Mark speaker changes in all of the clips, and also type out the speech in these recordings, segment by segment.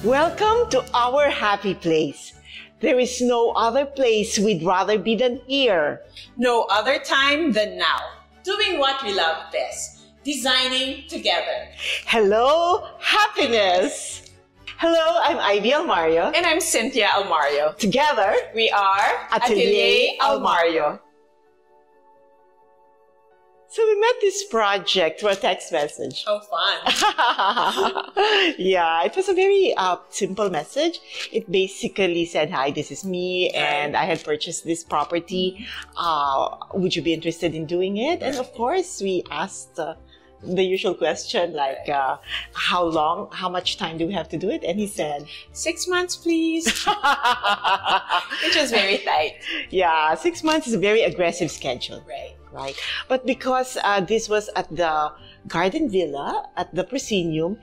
Speaker 1: Welcome to our happy place. There is no other place we'd rather be than here.
Speaker 2: No other time than now. Doing what we love best. Designing together.
Speaker 1: Hello, happiness. Hello, I'm Ivy Almario.
Speaker 2: And I'm Cynthia Almario.
Speaker 1: Together,
Speaker 2: We are
Speaker 1: Atelier Almario. So we met this project through a text message.
Speaker 2: Oh, fun.
Speaker 1: Yeah, it was a very simple message. It basically said, hi, this is me, and I had purchased this property. Would you be interested in doing it? And of course, we asked the usual question, like, how much time do we have to do it? And he said,
Speaker 2: 6 months, please. Which was very tight.
Speaker 1: yeah, 6 months is a very aggressive schedule.
Speaker 2: Right.
Speaker 1: But because this was at the Garden Villa, at the Proscenium,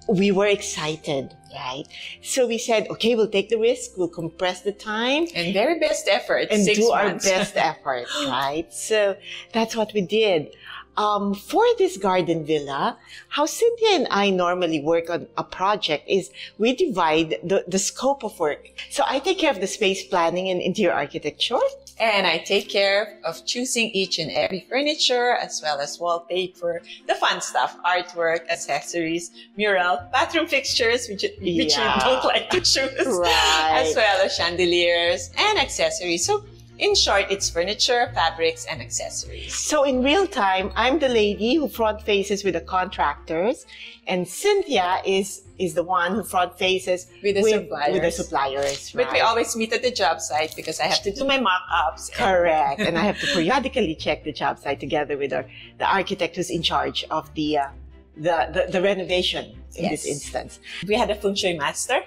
Speaker 1: we were excited, right? So we said, okay, we'll take the risk, we'll compress the time.
Speaker 2: And very best effort.
Speaker 1: And
Speaker 2: 6
Speaker 1: do
Speaker 2: months.
Speaker 1: our best effort, right? So that's what we did. For this Garden Villa, how Cynthia and I normally work on a project is we divide the scope of work. So I take care of the space planning and interior architecture.
Speaker 2: And I take care of choosing each and every furniture, as well as wallpaper, the fun stuff, artwork, accessories, mural, bathroom fixtures, which you don't like to choose,
Speaker 1: Right.
Speaker 2: as well as chandeliers and accessories. So in short, it's furniture, fabrics, and accessories.
Speaker 1: So in real time, I'm the lady who front faces with the contractors, and Cynthia is the one who front faces
Speaker 2: With the suppliers.
Speaker 1: With the suppliers,
Speaker 2: But we
Speaker 1: right?
Speaker 2: always meet at the job site because I have to do my mock-ups.
Speaker 1: Correct. And I have to periodically check the job site together with the architect who's in charge of the renovation in this instance.
Speaker 2: We had a feng shui master.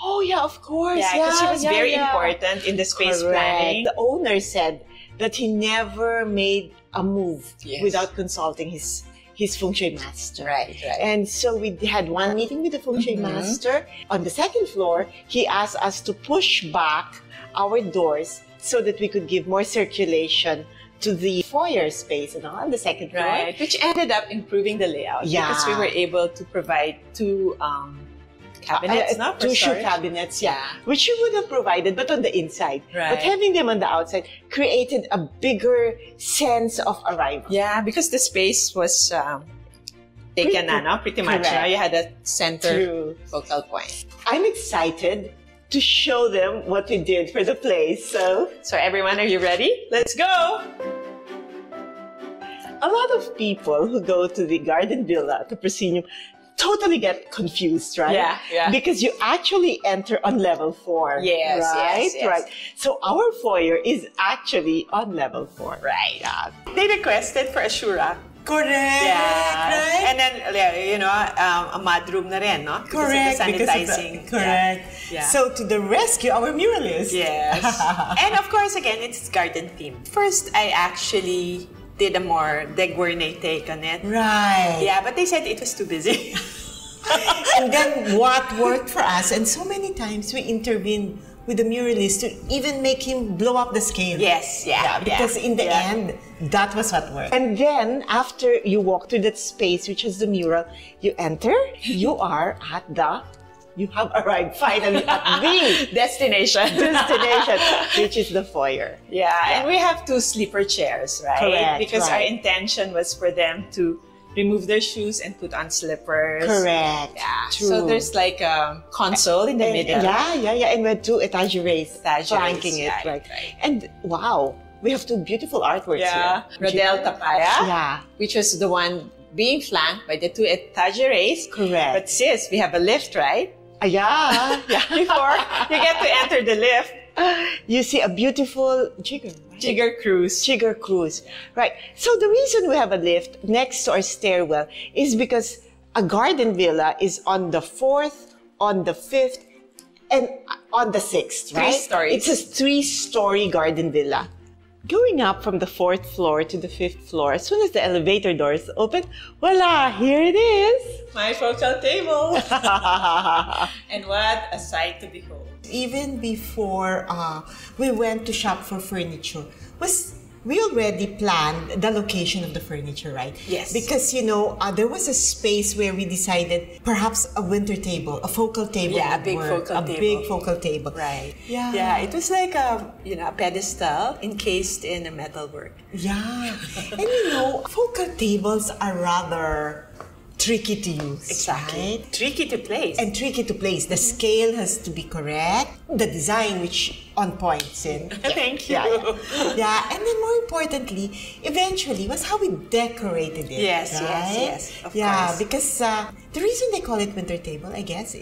Speaker 1: Oh yeah, of course.
Speaker 2: Yeah, because she was very important in the space planning.
Speaker 1: The owner said that he never made a move without consulting his feng shui master.
Speaker 2: Right.
Speaker 1: And so we had one meeting with the feng shui master. On the second floor, he asked us to push back our doors so that we could give more circulation to the foyer space on the second floor.
Speaker 2: Right, which ended up improving the layout because we were able to provide two cabinets,
Speaker 1: two shoe cabinets, which you would have provided, but on the inside.
Speaker 2: Right.
Speaker 1: But having them on the outside created a bigger sense of arrival.
Speaker 2: Yeah, because the space was taken pretty much. You had a center focal point.
Speaker 1: I'm excited to show them what we did for the place. So
Speaker 2: everyone, are you ready? Let's go!
Speaker 1: A lot of people who go to the Garden Villa, to Proscenium, totally get confused, right?
Speaker 2: Yeah.
Speaker 1: Because you actually enter on level 4.
Speaker 2: Yes,
Speaker 1: right?
Speaker 2: yes.
Speaker 1: Right. So our foyer is actually on level 4.
Speaker 2: Right.
Speaker 1: Yeah.
Speaker 2: They requested for a shura.
Speaker 3: Correct.
Speaker 2: Yeah.
Speaker 3: Right?
Speaker 2: And then, a mudroom na rin, no?
Speaker 3: Correct.
Speaker 2: Because of the sanitizing.
Speaker 3: Correct.
Speaker 2: Yeah.
Speaker 3: So to the rescue, our muralist.
Speaker 2: Yes. And of course, again, it's garden theme. First, I actually did a more de gournay take on it.
Speaker 3: Right.
Speaker 2: Yeah, but they said it was too busy.
Speaker 3: And then what worked for us, and so many times we intervened with the muralist to even make him blow up the scale.
Speaker 2: Yes,
Speaker 3: because in the end, that was what worked.
Speaker 1: And then, after you walk through that space, which is the mural, you enter, you are at you have arrived finally at the
Speaker 2: destination,
Speaker 1: which is the foyer.
Speaker 2: Yeah, and we have 2 sleeper chairs, right?
Speaker 1: Correct,
Speaker 2: because our intention was for them to remove their shoes and put on slippers.
Speaker 1: Correct.
Speaker 2: Yeah.
Speaker 1: True.
Speaker 2: So there's like a console in the middle.
Speaker 1: Yeah. And we had 2 etageries flanking it, right. And wow, we have 2 beautiful artworks here.
Speaker 2: Rodel Tapaya,
Speaker 1: Yeah.
Speaker 2: which was the one being flanked by the 2 etageries.
Speaker 1: Correct.
Speaker 2: But sis, we have a lift, right?
Speaker 1: Yeah.
Speaker 2: Before you get to enter the lift,
Speaker 1: you see a beautiful jigger.
Speaker 2: Jigger Cruz.
Speaker 1: Right. So the reason we have a lift next to our stairwell is because a garden villa is on the 4th, on the 5th, and on the 6th, right?
Speaker 2: 3 stories.
Speaker 1: It's a 3-story garden villa. Going up from the 4th floor to the 5th floor, as soon as the elevator doors open, voila, here it is.
Speaker 2: My focal table. And what a sight to behold.
Speaker 3: Even before we went to shop for furniture, we already planned the location of the furniture, right?
Speaker 2: Yes.
Speaker 3: Because, there was a space where we decided perhaps a winter table, a focal table.
Speaker 2: Yeah, a
Speaker 3: would
Speaker 2: big
Speaker 3: work,
Speaker 2: focal table.
Speaker 3: A big focal table.
Speaker 2: Right.
Speaker 3: Yeah.
Speaker 2: Yeah, it was like a pedestal encased in a metalwork.
Speaker 3: Yeah. And focal tables are rather tricky to use.
Speaker 2: Exactly.
Speaker 3: Right?
Speaker 2: Tricky to place.
Speaker 3: And tricky to place. The scale has to be correct. The design, which on point, Sin.
Speaker 2: Thank you.
Speaker 3: Yeah. And then more importantly, eventually, was how we decorated it.
Speaker 2: Yes,
Speaker 3: right?
Speaker 2: yes, of
Speaker 3: Yeah,
Speaker 2: course.
Speaker 3: because the reason they call it winter table, I guess,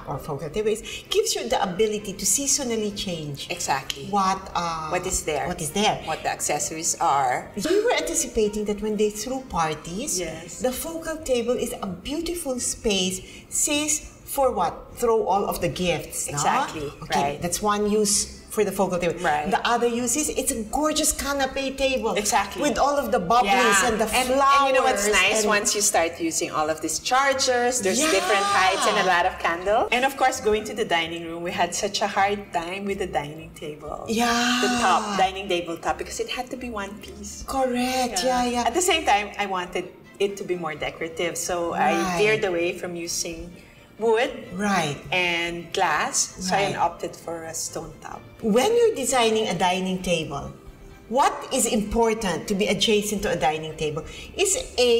Speaker 3: or focal table, is gives you the ability to seasonally change.
Speaker 2: Exactly.
Speaker 3: What
Speaker 2: is there?
Speaker 3: What is there?
Speaker 2: What the accessories are.
Speaker 3: We were anticipating that when they threw parties,
Speaker 2: Yes.
Speaker 3: the focal table is a beautiful space, says for what? Throw all of the gifts. No?
Speaker 2: Exactly,
Speaker 3: Okay,
Speaker 2: right.
Speaker 3: that's one use for the focal table.
Speaker 2: Right.
Speaker 3: The other use is it's a gorgeous canapé table.
Speaker 2: Exactly.
Speaker 3: With all of the bubbles and the flowers.
Speaker 2: And you know what's nice?
Speaker 3: and-
Speaker 2: Once you start using all of these chargers, there's
Speaker 3: Yeah.
Speaker 2: different heights and a lot of candle. And of course, going to the dining room, we had such a hard time with the dining table.
Speaker 3: Yeah.
Speaker 2: The top, dining table top, because it had to be one piece.
Speaker 3: Correct. Yeah.
Speaker 2: At the same time, I wanted it to be more decorative, so I
Speaker 3: Right.
Speaker 2: veered away from using wood
Speaker 3: Right.
Speaker 2: and glass, so I
Speaker 3: Right.
Speaker 2: opted for a stone top.
Speaker 3: When you're designing a dining table, what is important to be adjacent to a dining table is a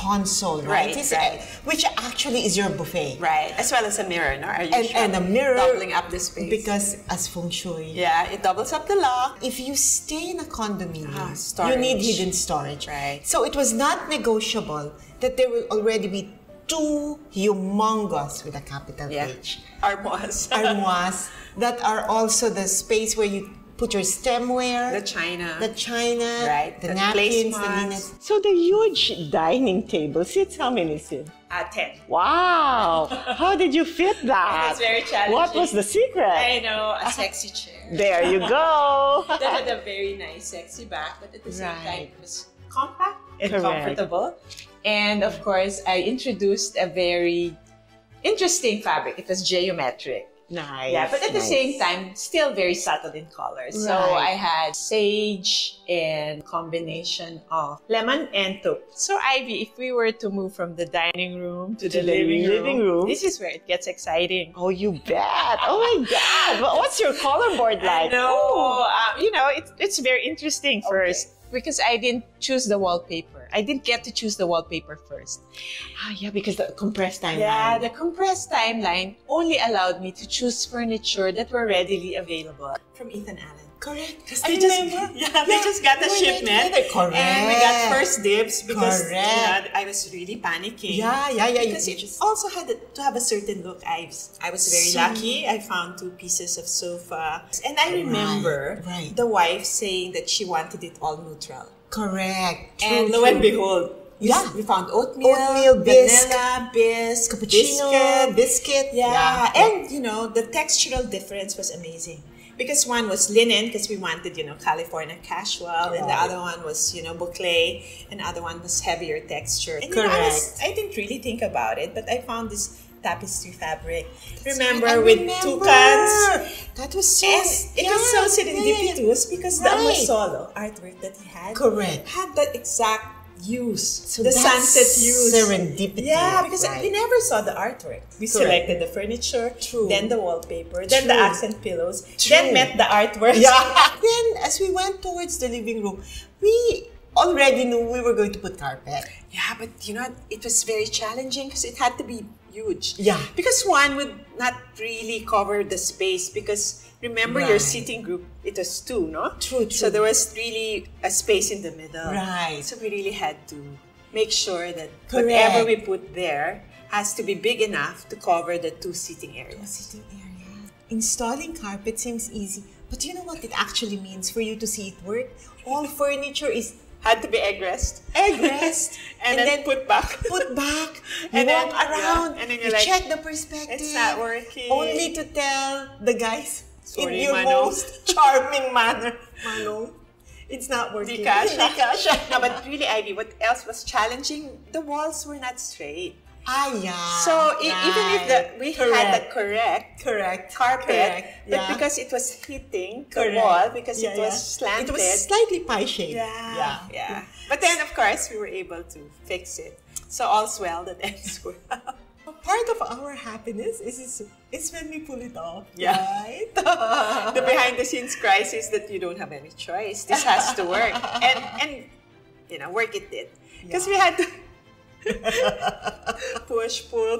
Speaker 3: console, right?
Speaker 2: Right,
Speaker 3: It's
Speaker 2: right.
Speaker 3: which actually is your buffet.
Speaker 2: Right, as well as a mirror, no? Are you sure?
Speaker 3: And a mirror.
Speaker 2: Doubling up the space.
Speaker 3: Because as feng shui.
Speaker 2: Yeah, it doubles up the lock.
Speaker 3: If you stay in a condominium, you
Speaker 2: storage.
Speaker 3: need hidden storage.
Speaker 2: Right.
Speaker 3: So it was not negotiable that there will already be two humongous, with a capital H, armoires that are also the space where you put your stemware,
Speaker 2: The china.
Speaker 3: right, the
Speaker 2: The
Speaker 3: napkins, the
Speaker 2: placemats.
Speaker 3: linens.
Speaker 1: So the huge dining table sits how many, Sid?
Speaker 2: 10.
Speaker 1: Wow! How did you fit that?
Speaker 2: It was very challenging.
Speaker 1: What was the secret?
Speaker 2: I know, a sexy chair.
Speaker 1: There you go.
Speaker 2: That had a very nice, sexy back, but at the same time,
Speaker 1: Right.
Speaker 2: it was compact and
Speaker 1: Correct.
Speaker 2: comfortable. And of course, I introduced a very interesting fabric. It was geometric.
Speaker 1: Nice.
Speaker 2: Yeah, but at the
Speaker 1: nice.
Speaker 2: same time, still very subtle in colors. So
Speaker 1: Right.
Speaker 2: I had sage and combination of lemon and taupe. So Ivy, if we were to move from the dining room to the living room, this is where it gets exciting.
Speaker 1: Oh, you bet. Oh my God. What's your color board like?
Speaker 2: No, it's very interesting first because I didn't choose the wallpaper. I didn't get to choose the wallpaper first.
Speaker 1: Ah, yeah, because the compressed timeline.
Speaker 2: Yeah, the compressed timeline only allowed me to choose furniture that were readily available from Ethan Allen.
Speaker 3: Correct.
Speaker 2: They just got the
Speaker 3: We went
Speaker 2: shipment.
Speaker 3: together. Correct.
Speaker 2: And we got first dibs because
Speaker 3: Correct.
Speaker 2: I was really panicking.
Speaker 3: Yeah.
Speaker 2: Because it also had to have a certain look. I was very lucky. I found 2 pieces of sofa. And I remember
Speaker 3: right.
Speaker 2: the wife saying that she wanted it all neutral.
Speaker 3: Correct.
Speaker 2: And
Speaker 3: True,
Speaker 2: lo and
Speaker 3: true.
Speaker 2: behold,
Speaker 3: Yeah.
Speaker 2: we found oatmeal,
Speaker 3: bisque,
Speaker 2: vanilla, bisque,
Speaker 3: cappuccino, biscuit.
Speaker 2: Yeah. And, the textural difference was amazing. Because one was linen, because we wanted, California casual, and the other one was, boucle, and the other one was heavier texture. And
Speaker 3: Correct.
Speaker 2: I didn't really think about it, but I found this tapestry fabric.
Speaker 3: That's
Speaker 2: Remember,
Speaker 3: right, I
Speaker 2: with
Speaker 3: remember.
Speaker 2: toucans.
Speaker 3: That was so...
Speaker 2: And it was so serendipitous because the
Speaker 3: Right.
Speaker 2: solo artwork that he had
Speaker 3: Correct.
Speaker 2: had the exact use,
Speaker 3: So
Speaker 2: the
Speaker 3: that's
Speaker 2: sunset use.
Speaker 3: serendipity.
Speaker 2: Yeah, because
Speaker 3: Right.
Speaker 2: we never saw the artwork. We selected the furniture,
Speaker 3: True.
Speaker 2: then the wallpaper, then the
Speaker 3: True.
Speaker 2: accent pillows,
Speaker 3: True.
Speaker 2: then met the artwork.
Speaker 3: Yeah. Then, as we went towards the living room, we already knew we were going to put carpet.
Speaker 2: Yeah, but it was very challenging because it had to be huge.
Speaker 3: Yeah.
Speaker 2: Because one would not really cover the space because remember your
Speaker 3: Right.
Speaker 2: sitting group, it was 2, no?
Speaker 3: True.
Speaker 2: So there was really a space in the middle.
Speaker 3: Right.
Speaker 2: So we really had to make sure that
Speaker 3: Correct.
Speaker 2: whatever we put there has to be big enough to cover the 2 sitting areas.
Speaker 3: Sitting area. Installing carpet seems easy, but you know what it actually means for you to see it work? All furniture is
Speaker 2: Had to be egg rest.
Speaker 3: egg rest
Speaker 2: And then put back.
Speaker 3: Put back. You
Speaker 2: And then,
Speaker 3: walk around.
Speaker 2: yeah, and then
Speaker 3: you
Speaker 2: you're like,
Speaker 3: check the perspective.
Speaker 2: "It's not working."
Speaker 3: Only to tell the guys
Speaker 2: Sorry,
Speaker 3: in your
Speaker 2: Manong.
Speaker 3: most charming manner, Manong, it's not working.
Speaker 2: Di kasha.
Speaker 3: Di kasha.
Speaker 2: No, but really, Ivy, what else was challenging? The walls were not straight.
Speaker 3: Yeah.
Speaker 2: So even if we had the correct carpet,
Speaker 3: Correct.
Speaker 2: but because it was hitting the wall, because it was slanted.
Speaker 3: It was slightly pie-shaped.
Speaker 2: Yeah. But then, of course, we were able to fix it. So all's well that ends well.
Speaker 3: Part of our happiness is when we pull it off,
Speaker 2: Yeah.
Speaker 3: right?
Speaker 2: The behind-the-scenes crisis that you don't have any choice. This has to work. And you know, work it did. Because we had to push, pull.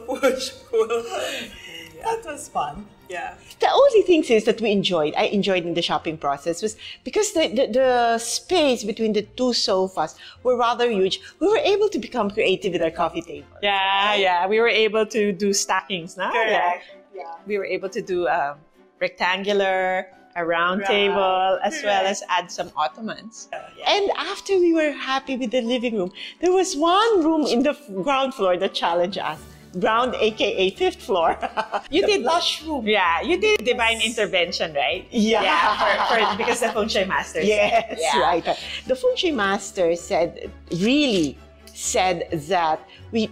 Speaker 3: That was fun.
Speaker 2: Yeah.
Speaker 1: The only thing is that I enjoyed in the shopping process was because the space between the two sofas were rather huge. We were able to become creative with our coffee table.
Speaker 2: Yeah. We were able to do stackings, no?
Speaker 3: Correct.
Speaker 2: Yeah. We were able to do rectangular, a round table, as well as add some ottomans.
Speaker 1: And after we were happy with the living room, there was one room in the ground floor that challenged us. Ground, aka fifth floor.
Speaker 2: You did
Speaker 3: blush room.
Speaker 2: Yeah, you did divine intervention, right?
Speaker 1: Yeah.
Speaker 2: Because the feng shui master.
Speaker 1: Yes,
Speaker 2: Yeah.
Speaker 1: right. The feng shui master really said that we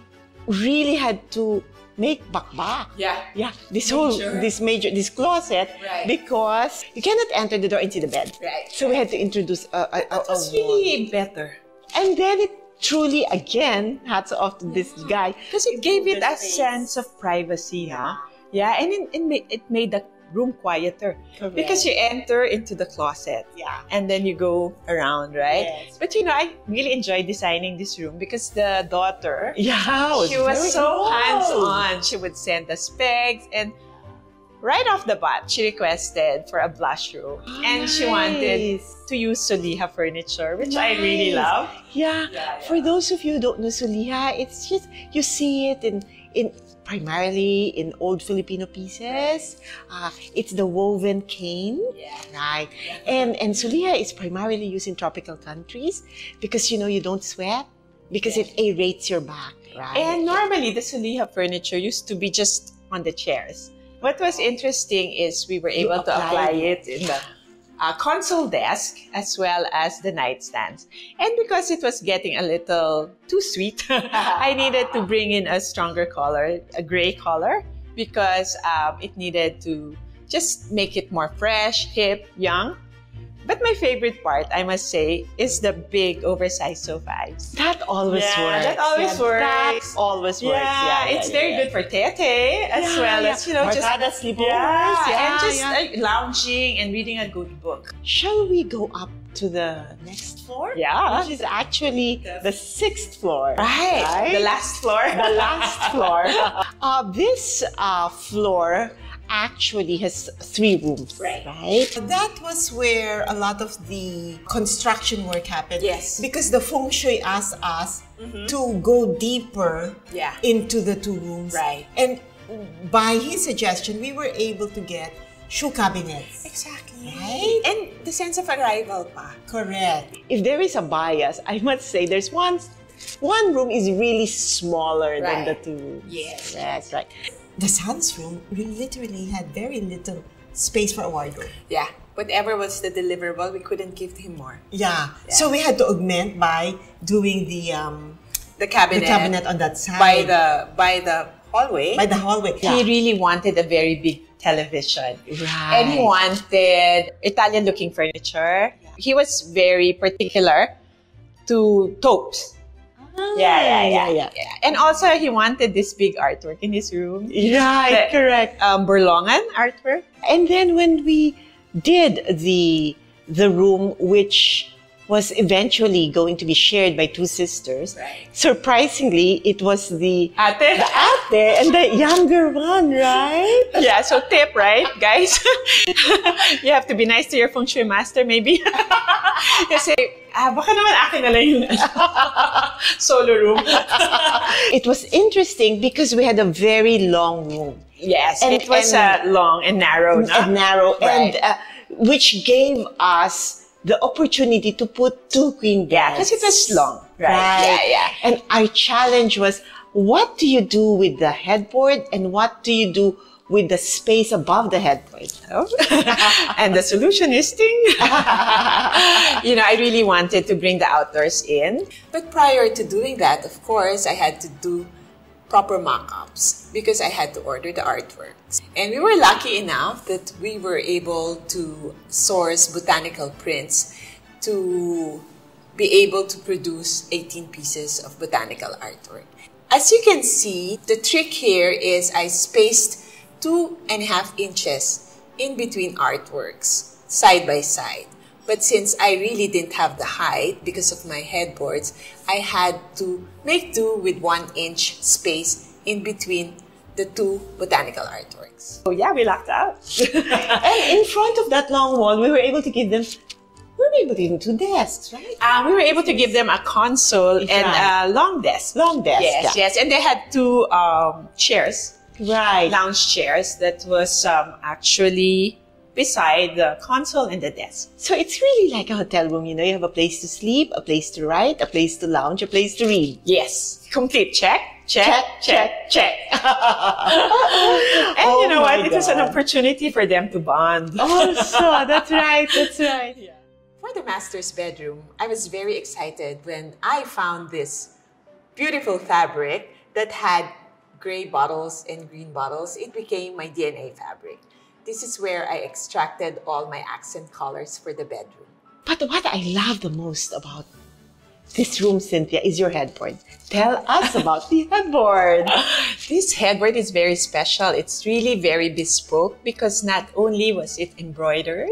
Speaker 1: really had to make bakbak.
Speaker 2: Yeah.
Speaker 1: This
Speaker 2: Major.
Speaker 1: this closet,
Speaker 2: Right.
Speaker 1: because you cannot enter the door and see the bed.
Speaker 2: Right.
Speaker 1: So we had to introduce a
Speaker 2: That's
Speaker 1: wall.
Speaker 2: really better.
Speaker 1: And then it truly, again, hats off to this guy.
Speaker 2: Because it gave it a sense of privacy, huh? Yeah, and it made the room quieter.
Speaker 1: Correct.
Speaker 2: Because you enter into the closet.
Speaker 1: Yeah.
Speaker 2: And then you go around, right?
Speaker 1: Yes.
Speaker 2: But you know, I really enjoyed designing this room because the daughter,
Speaker 1: Yeah,
Speaker 2: she was
Speaker 1: very
Speaker 2: so
Speaker 1: involved.
Speaker 2: hands-on. She would send us specs, and right off the bat, she requested for a blush room. And she wanted to use Soliha furniture, which I really
Speaker 1: Nice.
Speaker 2: love.
Speaker 1: Yeah. For those of you who don't know Soliha, it's just, you see it in primarily in old Filipino pieces. It's the woven cane, right? And Soliha is primarily used in tropical countries because, you know, you don't sweat because it aerates your back, right?
Speaker 2: And normally, the Soliha furniture used to be just on the chairs. What was interesting is we were able to apply it in the console desk as well as the nightstands. And because it was getting a little too sweet, I needed to bring in a stronger color, a gray color, because it needed to just make it more fresh, hip, young. But my favorite part, I must say, is the big oversized sofas.
Speaker 1: That always works.
Speaker 2: That always works.
Speaker 1: That always works.
Speaker 2: Yeah, it's very good for tete as well as, you know, just
Speaker 1: sleepovers.
Speaker 2: and just like lounging and reading a good book.
Speaker 1: Shall we go up to the next floor?
Speaker 2: Yeah.
Speaker 1: Which is actually the sixth floor.
Speaker 2: Right. The last floor.
Speaker 1: The last floor. This floor actually has 3 rooms.
Speaker 2: Right.
Speaker 3: That was where a lot of the construction work happened.
Speaker 2: Yes.
Speaker 3: Because the feng shui asked us to go deeper into the 2 rooms.
Speaker 2: Right.
Speaker 3: And by his suggestion, we were able to get shoe cabinets.
Speaker 2: Exactly.
Speaker 3: Right?
Speaker 2: And the sense of arrival pa.
Speaker 3: Correct.
Speaker 1: If there is a bias, I must say there's one room is really smaller than the 2 rooms.
Speaker 2: Yes.
Speaker 1: Right.
Speaker 3: The son's room, we literally had very little space for a wardrobe.
Speaker 2: Yeah. Whatever was the deliverable, we couldn't give him more.
Speaker 3: Yeah. So we had to augment by doing the cabinet on that side.
Speaker 2: By the hallway.
Speaker 3: By the hallway.
Speaker 2: He really wanted a very big television.
Speaker 1: Right.
Speaker 2: And he wanted Italian-looking furniture. He was very particular to taupes. Yeah. And also, he wanted this big artwork in his room.
Speaker 1: Right, correct.
Speaker 2: Burlongan artwork.
Speaker 1: And then when we did the room, which was eventually going to be shared by 2 sisters, surprisingly, it was the ate and the younger one, right?
Speaker 2: Yeah, so tip, right, guys? You have to be nice to your feng shui master, maybe. Kasi, baka naman akin na lang yung solo room.
Speaker 1: It was interesting because we had a very long room.
Speaker 2: Yes, and it was long and narrow.
Speaker 1: And which gave us the opportunity to put 2 queen beds.
Speaker 2: Yeah, because it was long.
Speaker 1: Right.
Speaker 2: Yeah.
Speaker 1: And our challenge was, what do you do with the headboard and what do you do with the space above the headboard?
Speaker 2: And the solution is thing. You know, I really wanted to bring the outdoors in. But prior to doing that, of course, I had to do proper mock-ups because I had to order the artworks. And we were lucky enough that we were able to source botanical prints to be able to produce 18 pieces of botanical artwork. As you can see, the trick here is I spaced 2.5 inches in between artworks, side by side. But since I really didn't have the height because of my headboards, I had to make do with 1 inch space in between the two botanical artworks.
Speaker 1: Oh yeah, we lucked out. And in front of that long wall, we were able to give them 2 desks, right?
Speaker 2: We were able to give them a console and a long desk.
Speaker 1: Long desk.
Speaker 2: Yes, yes. And they had 2 chairs.
Speaker 1: Right.
Speaker 2: Lounge chairs that was actually beside the console and the desk.
Speaker 1: So it's really like a hotel room, you know, you have a place to sleep, a place to write, a place to lounge, a place to read.
Speaker 2: Yes. Complete. Check. And
Speaker 1: Oh
Speaker 2: you know what?
Speaker 1: my
Speaker 2: It was an
Speaker 1: God.
Speaker 2: opportunity for them to bond.
Speaker 1: Also, that's right. Yeah.
Speaker 2: For the master's bedroom, I was very excited when I found this beautiful fabric that had gray bottles and green bottles. It became my DNA fabric. This is where I extracted all my accent colors for the bedroom.
Speaker 1: But what I love the most about this room, Cynthia, is your headboard. Tell us about the headboard.
Speaker 2: This headboard is very special. It's really very bespoke because not only was it embroidered,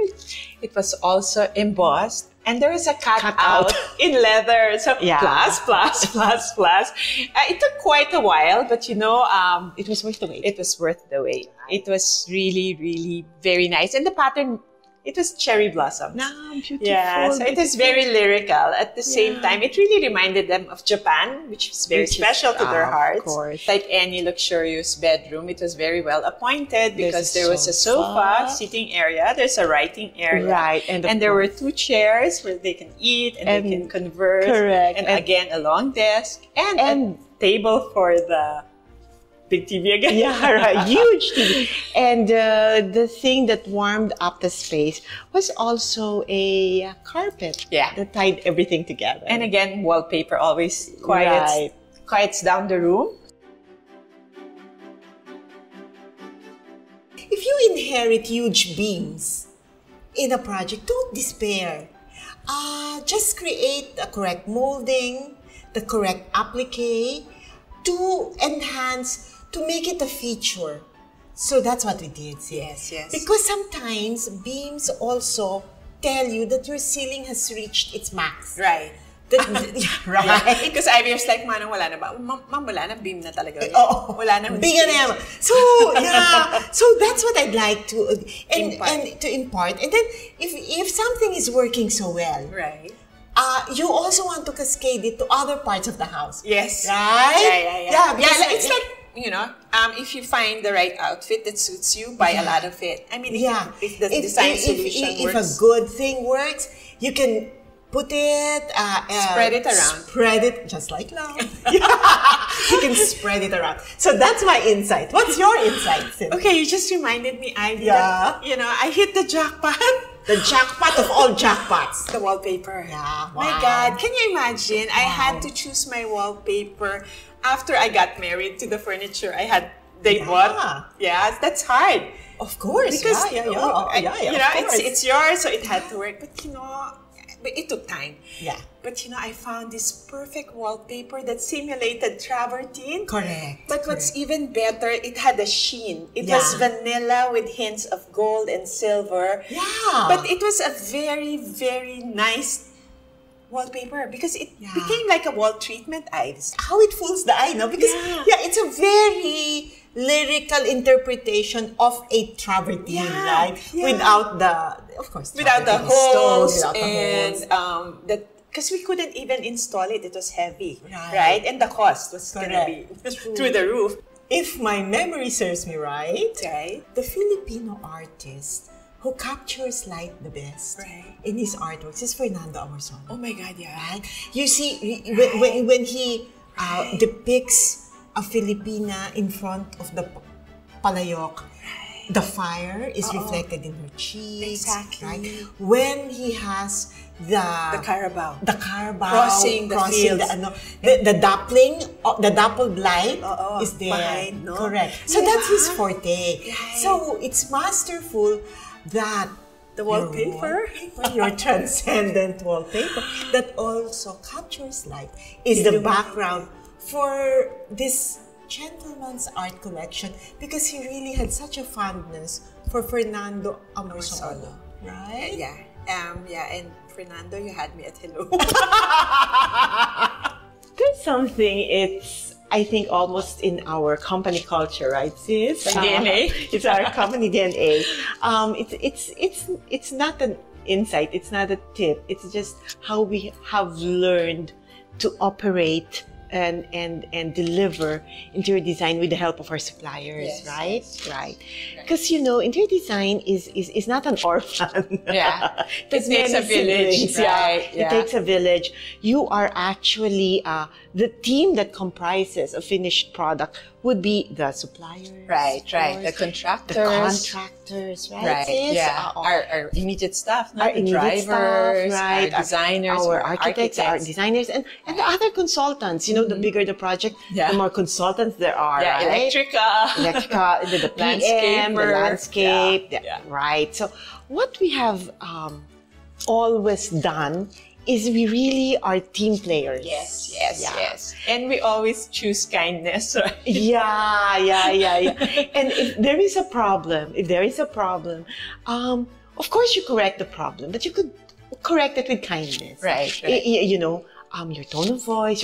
Speaker 2: it was also embossed. And there is a cutout in leather. So
Speaker 1: Yeah.
Speaker 2: plus. It took quite a while, but you know,
Speaker 1: It was worth the wait.
Speaker 2: it was worth the wait. It was really, really very nice. And the pattern, it was cherry blossoms.
Speaker 1: Beautiful.
Speaker 2: Yeah, so it is very lyrical. At the same
Speaker 1: Yeah.
Speaker 2: time, it really reminded them of Japan, which is very
Speaker 1: Which is,
Speaker 2: special to their
Speaker 1: of
Speaker 2: hearts.
Speaker 1: course.
Speaker 2: Like any luxurious bedroom, it was very well appointed because
Speaker 1: There's a
Speaker 2: there was a sofa,
Speaker 1: sofa.
Speaker 2: seating area, there's a writing area.
Speaker 1: Right,
Speaker 2: And,
Speaker 1: and of
Speaker 2: there were
Speaker 1: course-
Speaker 2: 2 chairs where they can eat and they can converse.
Speaker 1: correct.
Speaker 2: And,
Speaker 1: And-
Speaker 2: again, a long desk and
Speaker 1: And-
Speaker 2: a table for the big TV again.
Speaker 1: Yeah, right. Huge TV. And the thing that warmed up the space was also a carpet.
Speaker 2: Yeah.
Speaker 1: That tied everything together.
Speaker 2: And again, wallpaper always
Speaker 1: Right.
Speaker 2: quiets down the room.
Speaker 3: If you inherit huge beams in a project, don't despair. Just create the correct molding, the correct applique to enhance, to make it a feature. So that's what we did.
Speaker 2: Yes.
Speaker 3: Because sometimes beams also tell you that your ceiling has reached its max.
Speaker 2: Right.
Speaker 3: Right?
Speaker 2: Because Ivy was like, Manang, wala na ba? Ma'am, wala na, beam na talaga.
Speaker 3: Oh,
Speaker 2: Wala na.
Speaker 3: bigger na naman. So, yeah. So that's what I'd like to impart. And then if something is working so well,
Speaker 2: Right.
Speaker 3: you also want to cascade it to other parts of the house.
Speaker 2: Yes.
Speaker 3: Right?
Speaker 2: Yeah.
Speaker 3: because
Speaker 2: It's like, you know, if you find the right outfit that suits you, buy a lot of it. I mean, if the design solution
Speaker 3: if
Speaker 2: works.
Speaker 3: a good thing works, you can put it,
Speaker 2: Spread it around.
Speaker 3: Spread it, just like love. You can spread it around. So that's my insight. What's your insight, Cynthia?
Speaker 2: Okay, you just reminded me, Ivy,
Speaker 3: Yeah.
Speaker 2: that, you know, I hit the jackpot.
Speaker 3: The jackpot of all jackpots.
Speaker 2: The wallpaper.
Speaker 3: Yeah,
Speaker 2: My
Speaker 3: wow.
Speaker 2: God, can you imagine? I had to choose my wallpaper after I got married to the furniture they bought. Yeah, that's hard.
Speaker 3: Of course.
Speaker 2: Because
Speaker 3: yeah.
Speaker 2: you
Speaker 3: of
Speaker 2: know,
Speaker 3: course.
Speaker 2: it's yours, so it had to work. But you know, it took time.
Speaker 3: Yeah.
Speaker 2: But you know, I found this perfect wallpaper that simulated travertine.
Speaker 3: Correct.
Speaker 2: But what's even better, it had a sheen. It
Speaker 3: Yeah.
Speaker 2: was vanilla with hints of gold and silver.
Speaker 3: Yeah.
Speaker 2: But it was a very, very nice wallpaper because it became like a wall treatment ice.
Speaker 3: How it fools the eye, no? Because it's a very lyrical interpretation of a travertine, right?
Speaker 2: Yeah.
Speaker 3: Without the, of course,
Speaker 2: Without the
Speaker 3: travertine stone,
Speaker 2: holes
Speaker 3: without the holes.
Speaker 2: and because we couldn't even install it. It was heavy,
Speaker 3: Right.
Speaker 2: right? And the cost was going to be
Speaker 3: Correct.
Speaker 2: through the roof.
Speaker 3: If my memory serves me right,
Speaker 2: Right.
Speaker 3: the Filipino artist who captures light the best
Speaker 2: Right.
Speaker 3: in his artworks is Fernando Amorzon.
Speaker 2: Oh my God, yeah.
Speaker 3: Right? You see, when he depicts a Filipina in front of the palayok, The fire is reflected in her cheeks.
Speaker 2: Exactly.
Speaker 3: Right? When he has the
Speaker 2: Carabao.
Speaker 3: The Carabao.
Speaker 2: Crossing the fields.
Speaker 3: The dappling, the dappled light is there.
Speaker 2: Behind, no?
Speaker 3: Correct. So that's his forte. Right. So it's masterful that
Speaker 2: the wallpaper,
Speaker 3: your transcendent wallpaper that also captures light is the background for this gentleman's art collection, because he really had such a fondness for Fernando Amorsolo, right?
Speaker 2: Yeah. And Fernando, you had me at hello.
Speaker 1: There's something, it's, I think, almost in our company culture, right, sis?
Speaker 2: DNA.
Speaker 1: It's our company DNA. It's not an insight, it's not a tip, it's just how we have learned to operate and deliver interior design with the help of our suppliers,
Speaker 2: yes,
Speaker 1: right?
Speaker 2: Yes.
Speaker 1: Right. Because, you know, interior design is not an orphan.
Speaker 2: Yeah. It takes a village, right?
Speaker 1: Yeah. It takes a village. You are actually, the team that comprises a finished product would be the suppliers.
Speaker 2: Right. The contractors.
Speaker 1: Right?
Speaker 2: Yeah. Our immediate staff,
Speaker 1: our
Speaker 2: drivers,
Speaker 1: right?
Speaker 2: Our designers,
Speaker 1: our architects, our designers, and the other consultants. You know, the bigger the project, the more consultants there are.
Speaker 2: Yeah,
Speaker 1: right?
Speaker 2: Electrical,
Speaker 1: the PM, the landscape. Right. So what we have always done is we really are team players.
Speaker 2: Yes. And we always choose kindness, right?
Speaker 1: Yeah. And if there is a problem, of course you correct the problem, but you could correct it with kindness.
Speaker 2: Right.
Speaker 1: You know, your tone of voice,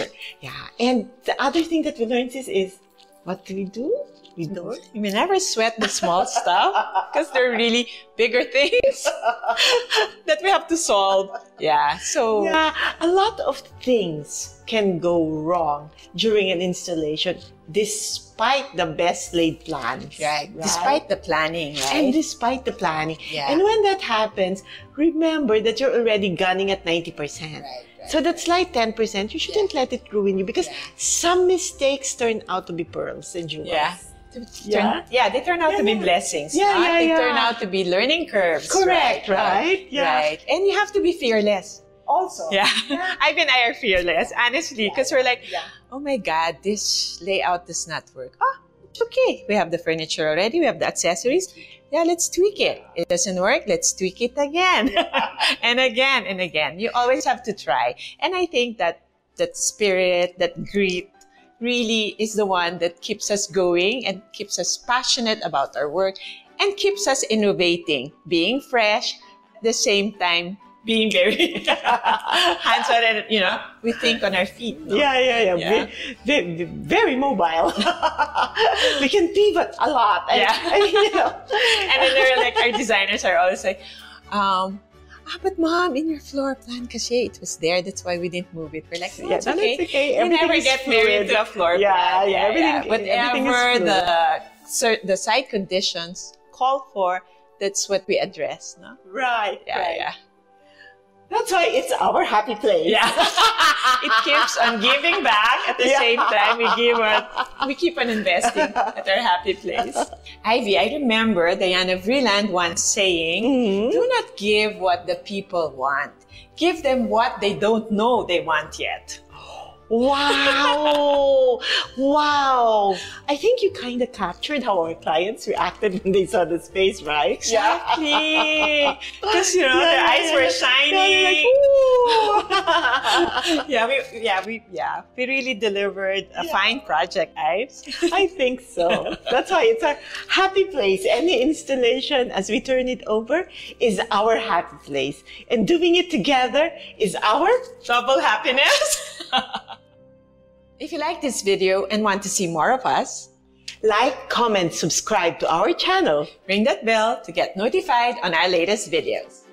Speaker 1: and the other thing that we learned is what do? We don't.
Speaker 2: You may never sweat the small stuff, because they're really bigger things that we have to solve. Yeah. So
Speaker 1: a lot of things can go wrong during an installation, despite the best laid plans.
Speaker 2: Right. Despite the planning, right?
Speaker 1: And despite the planning.
Speaker 2: Yeah.
Speaker 1: And when that happens, remember that you're already gunning at 90%.
Speaker 2: Right.
Speaker 1: So that slight 10%, you shouldn't let it ruin you, because some mistakes turn out to be pearls and jewels. They turn out to be blessings. They turn out to be learning curves.
Speaker 2: Correct,
Speaker 1: right?
Speaker 2: Right. And you have to be fearless.
Speaker 1: Also.
Speaker 2: Ivy and I are fearless, honestly, because we're like, oh my God, this layout does not work. It's okay. We have the furniture already. We have the accessories. Yeah, let's tweak it. It doesn't work. Let's tweak it again. And again and again. You always have to try. And I think that spirit, that grit, really is the one that keeps us going and keeps us passionate about our work and keeps us innovating, being fresh, at the same time being very hands-on, and we think on our feet. No?
Speaker 1: Very mobile. We can pivot a lot.
Speaker 2: And then they're like, our designers are always like, but mom, in your floor plan, kasi it was there, that's why we didn't move it. We're like, it's okay. You never get married to a floor plan. Whatever the site conditions call for, that's what we address, no?
Speaker 1: Right. That's why it's our happy place.
Speaker 2: Yeah. It keeps on giving back. At the same time, we keep on investing at our happy place. Ivy, I remember Diana Vreeland once saying, do not give what the people want. Give them what they don't know they want yet.
Speaker 1: Wow! I think you kind of captured how our clients reacted when they saw the space, right?
Speaker 2: Exactly. Because their eyes were shining. We really delivered a fine project, Ives.
Speaker 1: I think so. That's why it's our happy place. Any installation, as we turn it over, is our happy place, and doing it together is our
Speaker 2: double happiness. If you like this video and want to see more of us,
Speaker 1: like, comment, subscribe to our channel.
Speaker 2: Ring that bell to get notified on our latest videos.